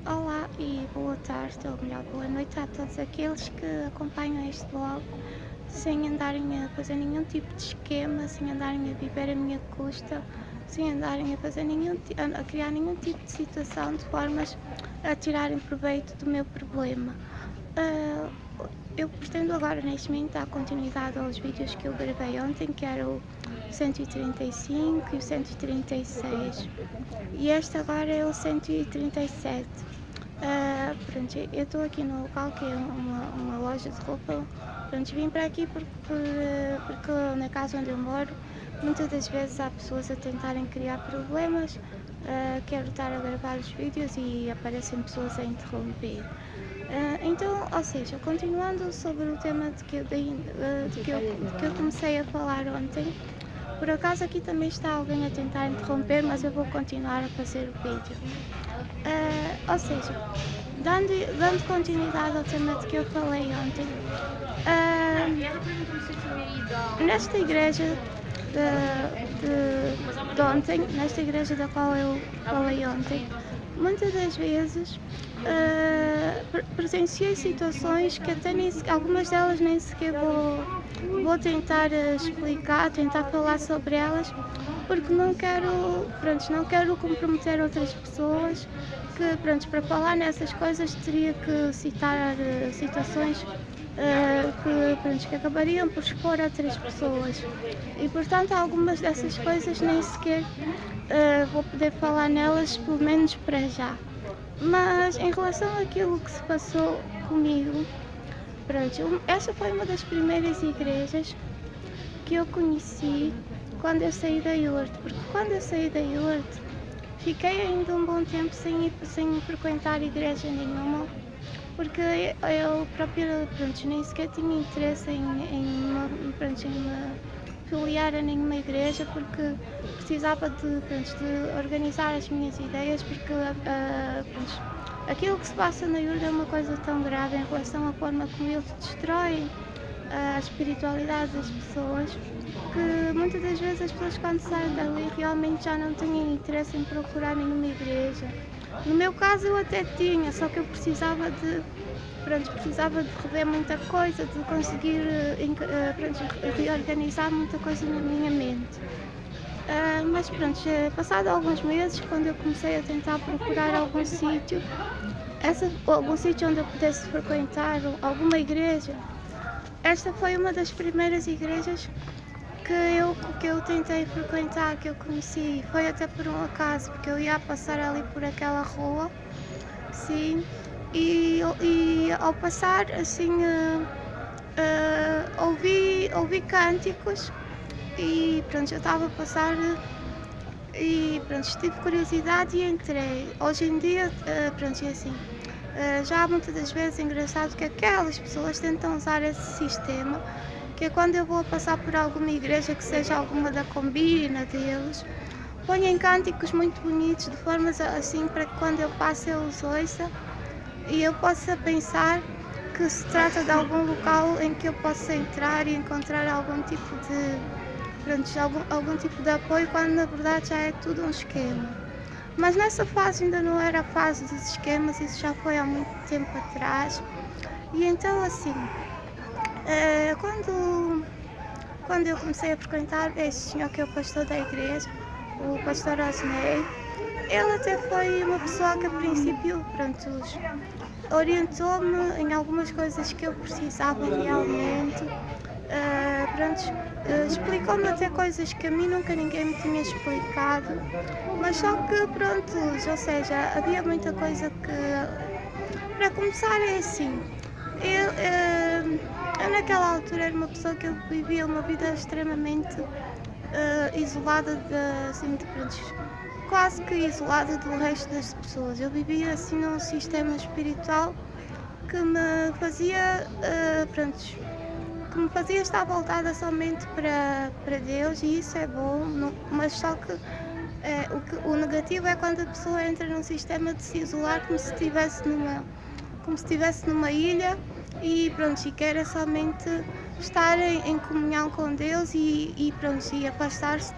Olá e boa tarde, ou melhor, boa noite a todos aqueles que acompanham este blog sem andarem a fazer nenhum tipo de esquema, sem andarem a viver a minha custa, sem andarem a fazer a criar nenhum tipo de situação de formas a tirarem proveito do meu problema. Ah, eu pretendo agora neste momento dar continuidade aos vídeos que eu gravei ontem, que era o 135 e o 136. E este agora é o 137. Pronto, eu estou aqui no local que é uma loja de roupa. Pronto, vim para aqui porque na casa onde eu moro, muitas das vezes há pessoas a tentarem criar problemas. Quero estar a gravar os vídeos e aparecem pessoas a interromper. Então, ou seja, continuando sobre o tema de que eu comecei a falar ontem, por acaso aqui também está alguém a tentar interromper, mas eu vou continuar a fazer o vídeo. Ou seja, dando continuidade ao tema de que eu falei ontem, nesta igreja de ontem, nesta igreja da qual eu falei ontem, muitas das vezes presenciei situações que até algumas delas nem sequer vou tentar explicar, tentar falar sobre elas, porque não quero comprometer outras pessoas, que para falar nessas coisas teria que citar situações que acabariam por expor outras pessoas, e portanto algumas dessas coisas nem sequer vou poder falar nelas, pelo menos para já. Mas em relação àquilo que se passou comigo, essa foi uma das primeiras igrejas que eu conheci quando eu saí da IURT, porque quando eu saí da IURT fiquei ainda um bom tempo sem frequentar igreja nenhuma, porque eu própria nem sequer tinha interesse em me filiar a nenhuma igreja, porque precisava de organizar as minhas ideias, porque aquilo que se passa na IURD é uma coisa tão grave em relação à forma como eles destroem a espiritualidade das pessoas, que muitas das vezes as pessoas, quando saem dali, realmente já não têm interesse em procurar nenhuma igreja. No meu caso eu até tinha, só que eu precisava de rever muita coisa, de conseguir reorganizar muita coisa na minha mente. Mas passado alguns meses, quando eu comecei a tentar procurar algum sítio onde eu pudesse frequentar, alguma igreja, esta foi uma das primeiras igrejas que eu tentei frequentar, que eu conheci. Foi até por um acaso, porque eu ia passar ali por aquela rua, sim, e ao passar assim ouvi cânticos, e eu estava a passar e tive curiosidade e entrei. Hoje em dia, é assim, já muitas das vezes é engraçado que aquelas pessoas tentam usar esse sistema, que é quando eu vou passar por alguma igreja que seja alguma da combina deles, põem cânticos muito bonitos, de formas assim para que quando eu passo eu os ouça e eu possa pensar que se trata de algum local em que eu possa entrar e encontrar algum tipo de apoio, quando na verdade já é tudo um esquema. Mas nessa fase ainda não era a fase dos esquemas, isso já foi há muito tempo atrás. E então assim, quando eu comecei a frequentar este senhor que é o pastor da igreja, o pastor Osnei, ele até foi uma pessoa que a princípio orientou-me em algumas coisas que eu precisava realmente. Explicou-me até coisas que a mim nunca ninguém me tinha explicado, mas só que ou seja, havia muita coisa que, para começar, é assim, eu naquela altura era uma pessoa que eu vivia uma vida extremamente isolada quase que isolada do resto das pessoas. Eu vivia assim num sistema espiritual que me fazia estar voltada somente para Deus, e isso é bom, mas só que o negativo é quando a pessoa entra num sistema de se isolar como se estivesse numa ilha e quer somente estar em comunhão com Deus e afastar-se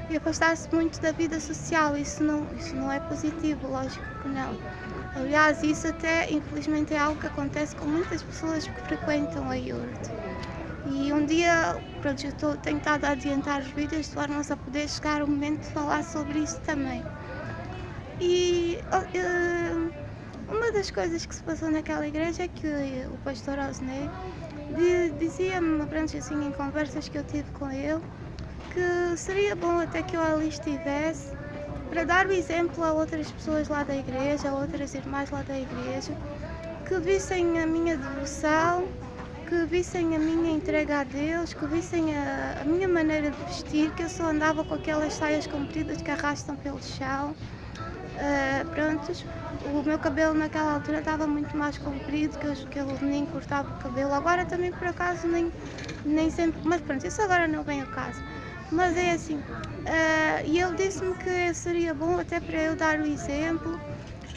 e afastar-se muito da vida social. Isso não é positivo, lógico que não. Aliás, isso até infelizmente é algo que acontece com muitas pessoas que frequentam a IURT. E um dia, pronto, eu tenho estado a adiantar os vídeos de forma a poder chegar o momento de falar sobre isso também. E uma das coisas que se passou naquela igreja é que o pastor Osney dizia-me, pronto, assim, em conversas que eu tive com ele, que seria bom até que eu ali estivesse para dar o exemplo a outras pessoas lá da igreja, a outras irmãs lá da igreja, que vissem a minha devoção, que vissem a minha entrega a Deus, que vissem a minha maneira de vestir, que eu só andava com aquelas saias compridas que arrastam pelo chão. Prontos, o meu cabelo naquela altura estava muito mais comprido, que eu nem cortava o cabelo. Agora também por acaso nem sempre, mas pronto, isso agora não vem ao caso. Mas é assim, e ele disse-me que seria bom até para eu dar o exemplo,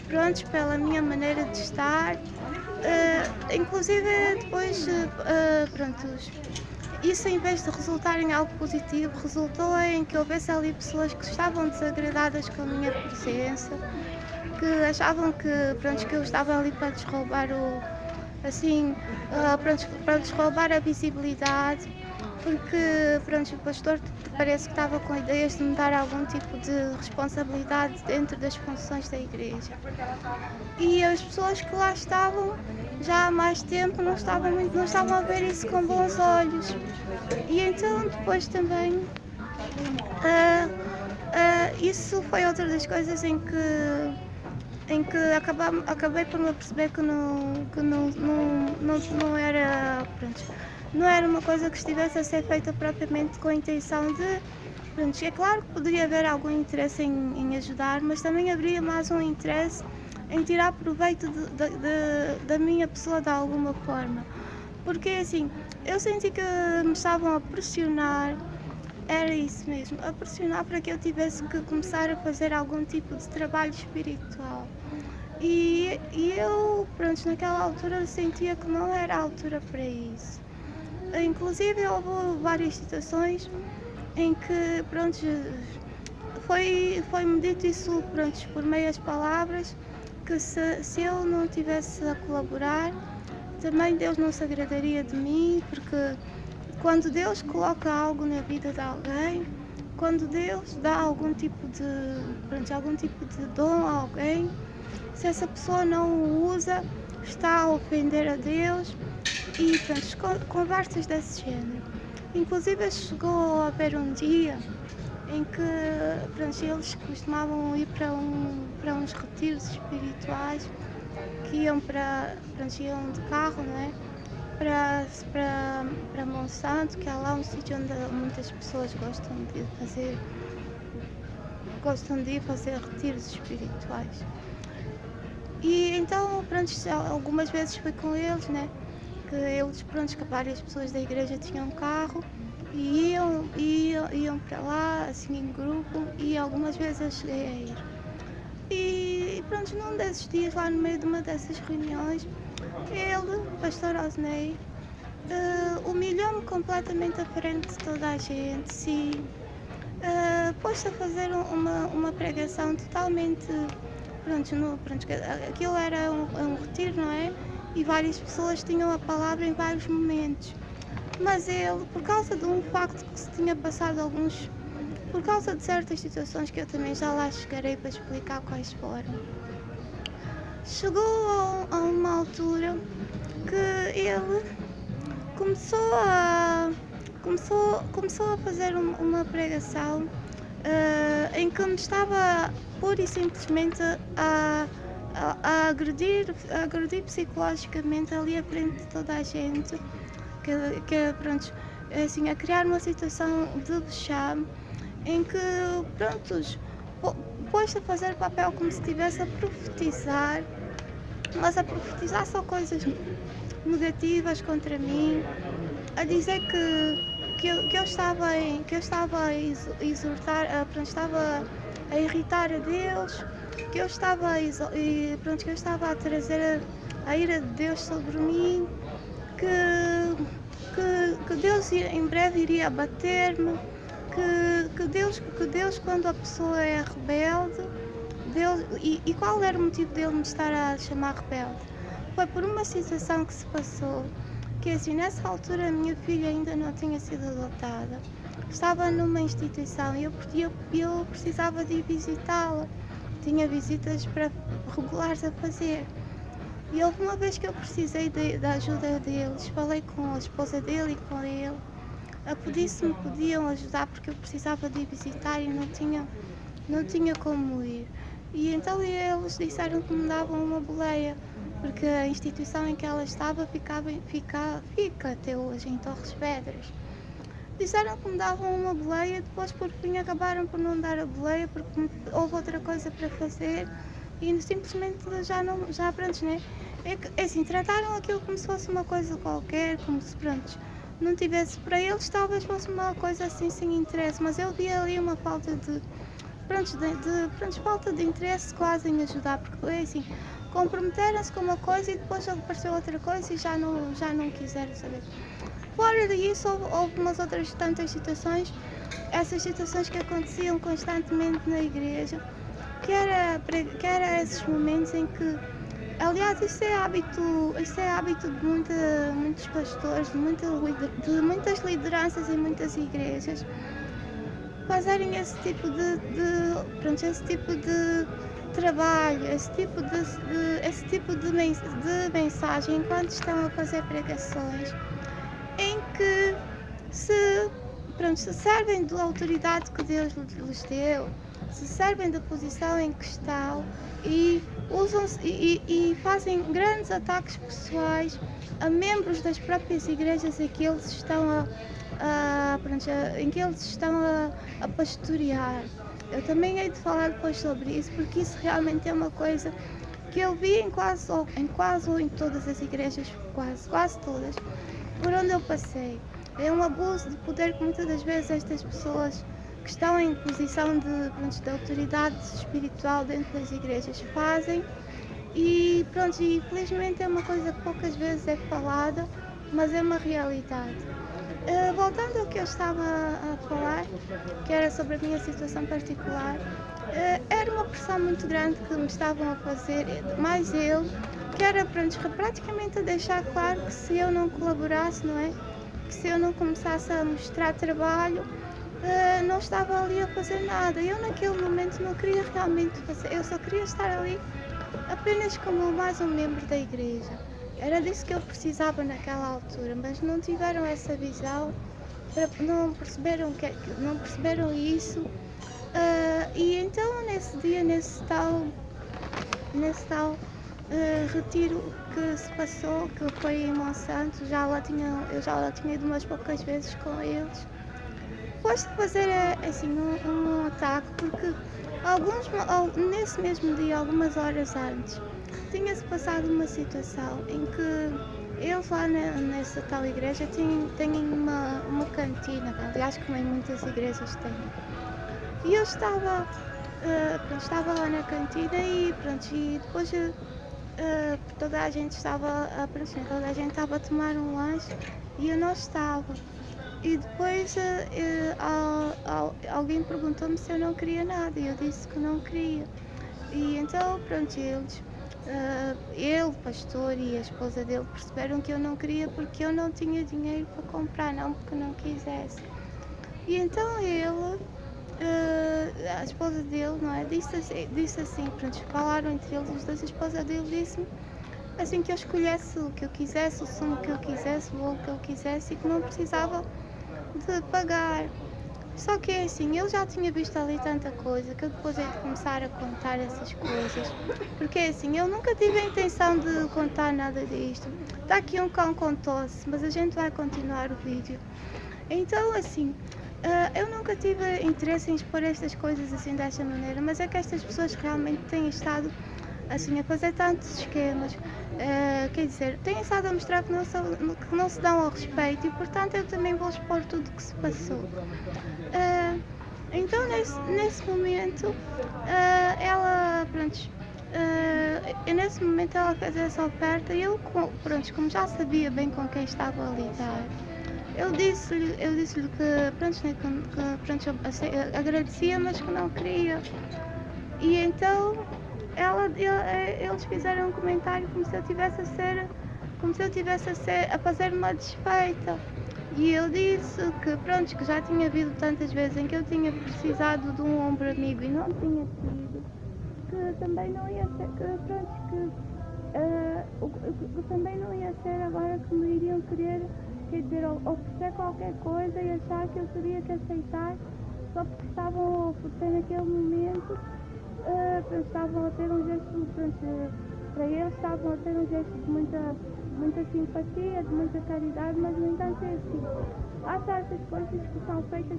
prontos, pela minha maneira de estar. Inclusive depois, prontos, isso em vez de resultar em algo positivo, resultou em que houvesse ali pessoas que estavam desagradadas com a minha presença, que achavam que, pronto, que eu estava ali para lhes roubar para lhes roubar a visibilidade, porque pronto, o pastor parece que estava com ideias de me dar algum tipo de responsabilidade dentro das funções da igreja. E as pessoas que lá estavam já há mais tempo não estavam a ver isso com bons olhos. E então depois também isso foi outra das coisas em que acabei por me perceber que não era, pronto, não era uma coisa que estivesse a ser feita propriamente com a intenção de, pronto, é claro que poderia haver algum interesse em ajudar, mas também haveria mais um interesse em tirar proveito da minha pessoa de alguma forma. Porque assim, eu senti que me estavam a pressionar, era isso mesmo, a pressionar para que eu tivesse que começar a fazer algum tipo de trabalho espiritual. E eu, pronto, naquela altura sentia que não era a altura para isso. Inclusive houve várias situações em que, pronto, foi-me dito isso, pronto, por meias palavras, que se eu não estivesse a colaborar, também Deus não se agradaria de mim, porque quando Deus coloca algo na vida de alguém, quando Deus dá algum tipo de dom a alguém, se essa pessoa não o usa, está a ofender a Deus e pronto, conversas desse género. Inclusive chegou a haver um dia em que, pronto, eles costumavam ir para uns retiros espirituais que iam iam de carro, não é? Para Monsanto, que é lá um sítio onde muitas pessoas gostam de ir fazer retiros espirituais. E então, pronto, algumas vezes fui com eles, né? Que eles, pronto, que várias pessoas da igreja tinham carro e iam para lá, assim, em grupo, e algumas vezes eu cheguei a ir. E pronto, num desses dias, lá no meio de uma dessas reuniões, ele, o pastor Osney, humilhou-me completamente à frente de toda a gente, sim. Pôs-se a fazer uma pregação totalmente, aquilo era um retiro, não é? E várias pessoas tinham a palavra em vários momentos. Mas ele, por causa de um facto que se tinha passado por causa de certas situações que eu também já lá chegarei para explicar quais foram, chegou a uma altura que ele começou a fazer uma pregação em que me estava pura e simplesmente a agredir psicologicamente ali à frente de toda a gente, pronto, assim, a criar uma situação de vexame em que, prontos, pôs-se a fazer papel como se estivesse a profetizar, mas a profetizar só coisas negativas contra mim, a dizer que eu estava a exortar, estava a irritar a Deus, que eu estava a trazer a ira de Deus sobre mim, que Deus em breve iria abater-me, que Deus, quando a pessoa é rebelde, e qual era o motivo dele me estar a chamar rebelde? Foi por uma situação que se passou, que assim, nessa altura a minha filha ainda não tinha sido adotada, estava numa instituição e eu precisava de ir visitá-la, tinha visitas regulares a fazer. E houve uma vez que eu precisei da ajuda deles, falei com a esposa dele e com ele, a pedir se me podiam ajudar porque eu precisava de ir visitar e não tinha como ir. E então eles disseram que me davam uma boleia, porque a instituição em que ela estava fica até hoje em Torres Vedras. Disseram que me davam uma boleia, depois por fim acabaram por não dar a boleia porque houve outra coisa para fazer e simplesmente já pronto, né? É assim, trataram aquilo como se fosse uma coisa qualquer, como se pronto, não tivesse, para eles talvez fosse uma coisa assim sem interesse, mas eu vi ali uma falta falta de interesse quase em ajudar, porque é assim, comprometeram-se com uma coisa e depois apareceu outra coisa e já não quiseram saber. Fora disso, houve umas outras tantas situações, essas situações que aconteciam constantemente na igreja, que era esses momentos em que, aliás, isso é hábito de muitos pastores, de muitas lideranças em muitas igrejas, fazerem esse tipo de trabalho, esse tipo de mensagem enquanto estão a fazer pregações, em que se servem da autoridade que Deus lhes deu, se servem da posição em que estão e fazem grandes ataques pessoais a membros das próprias igrejas em que eles estão a pastorear. Eu também hei de falar depois sobre isso, porque isso realmente é uma coisa que eu vi em quase ou em todas as igrejas, quase todas, por onde eu passei. É um abuso de poder que muitas das vezes estas pessoas que estão em posição de autoridade espiritual dentro das igrejas fazem e infelizmente é uma coisa que poucas vezes é falada, mas é uma realidade. Voltando ao que eu estava a falar, que era sobre a minha situação particular, era uma pressão muito grande que me estavam a fazer, mais ele, que era praticamente a deixar claro que se eu não colaborasse, não é? Que se eu não começasse a mostrar trabalho, não estava ali a fazer nada. Eu naquele momento não queria realmente fazer, eu só queria estar ali apenas como mais um membro da igreja. Era disso que eu precisava naquela altura, mas não tiveram essa visão, não perceberam isso. E então nesse dia, nesse tal retiro que se passou, que foi em Monsanto, eu já lá tinha ido umas poucas vezes com eles. Foste fazer assim, um ataque, porque nesse mesmo dia, algumas horas antes, tinha-se passado uma situação em que eles lá nessa tal igreja têm uma cantina, aliás como em muitas igrejas têm. E eu estava lá na cantina e depois toda a gente estava a tomar um lanche e eu não estava. E depois alguém perguntou-me se eu não queria nada e eu disse que não queria. E então ele, o pastor e a esposa dele perceberam que eu não queria porque eu não tinha dinheiro para comprar, não porque não quisesse. E então ele, a esposa dele, não é, disse assim, falaram entre eles os dois, a esposa dele disse-me assim que eu escolhesse o que eu quisesse, o sumo que eu quisesse, o bolo que eu quisesse e que não precisava de pagar. Só que é assim, eu já tinha visto ali tanta coisa que eu depois hei de começar a contar essas coisas. Porque é assim, eu nunca tive a intenção de contar nada disto. Está aqui um cão com tosse, mas a gente vai continuar o vídeo. Então assim, eu nunca tive interesse em expor estas coisas assim desta maneira, mas é que estas pessoas realmente têm estado assim a fazer tantos esquemas, quer dizer, têm estado a mostrar que não se dão ao respeito e portanto eu também vou expor tudo o que se passou. Então nesse momento nesse momento ela fez essa oferta e eu como já sabia bem com quem estava a lidar, eu disse-lhe que, pronto, né, pronto, agradecia, mas que não queria. E então eles fizeram um comentário como se eu tivesse a fazer uma desfeita. E eu disse que, pronto, que já tinha havido tantas vezes em que eu tinha precisado de um ombro amigo e não tinha tido, que também não ia ser, que, pronto, que também não ia ser agora que me iriam querer, quer dizer, oferecer qualquer coisa e achar que eu teria que aceitar só porque estavam a oferecer naquele momento. Estavam a ter um gesto, para eles estavam a ter um gesto de muita simpatia, de muita caridade, mas no entanto é assim, há certas coisas que são feitas